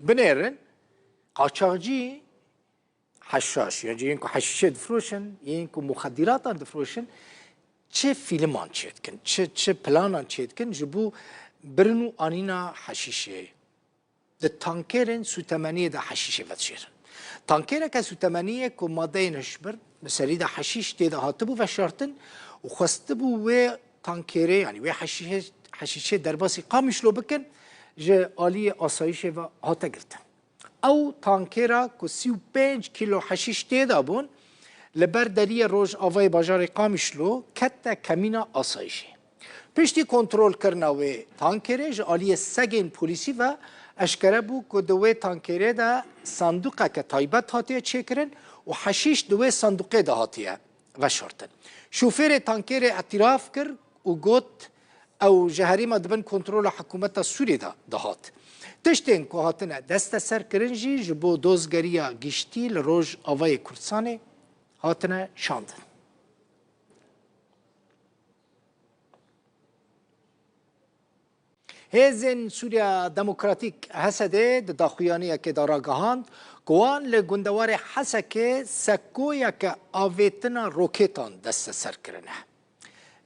بنێرن قاچاقچی حشاش يعني ينكو حشيش دفروشن ينكو مخدرات دفروشن چه فیلمان چید کن چه پلانان چید کن جبو برنو آنینا حشیشه ده تانکرن سوتمانیه ده حشیشه ودشیرن تانکره که سوتمانیه که ماده نشبر بسری ده حشیش تیده هاتبو و شارتن و خواستبو و تانکره يعني و حشیشه درباسی قامش لو بکن جه آلی آسایشه و هاته گرتن او تانکره که 35 کیلو حشیش تیده بون لبر دری روز آوای بازار قامشلو کتا کمینا آسایشی پشتی کنترل کرنا و تانکره جالی سگین پلیسی و اشکره بو که دوی تانکره دا صندوقه که تایبت هاتیه چکرن و حشیش دوی صندوقه دا هاتیه و شرطن شوفیر تانکره اعتراف کرد و گوت او جهری ما دبن کنترل حکومت سوری دا هات تشتین که هاتنه دست سر کرنجی جبو دوزگریا گشتی لروج آوای کردستانه هاتنا شاندن هزین سوریا دموکراتیک حسده داخویانیه که داراگاهاند گوان لگندوار حسکه سکویا که آویتنا روکیتان دست سر کرنه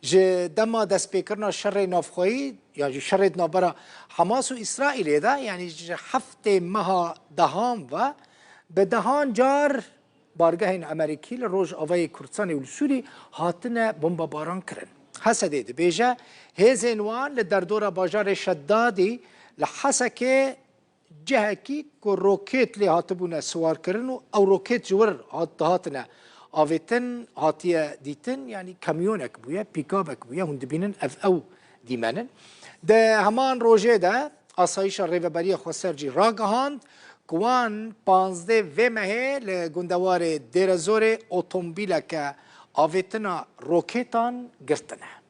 جه دما دست پیکرنا شر نافخویی یا شر نابرا حماس و اسرائیل ده یعنی هفته ماه دهان و به دهان جار بارگاه امریکی لروج آوای کردستانی و سوری هاتنه بمبا باران کرن حسده ده بیجه هزین وان لدردور باجار شدادی لحسکه جهکی که روکیت لی هاتبونه سوار کرن و او روکیت جور هاتنه آویتن هاتیه دیتن یعنی کمیونک بویا پیکابک بویا هند بینن او دیمنن ده همان روژه ده آسایش ریوبری خوسترجی راگهاند کوان 15 و مه لگندوار دیرزور اتومبیل که آویتنا روکیتان گرتنه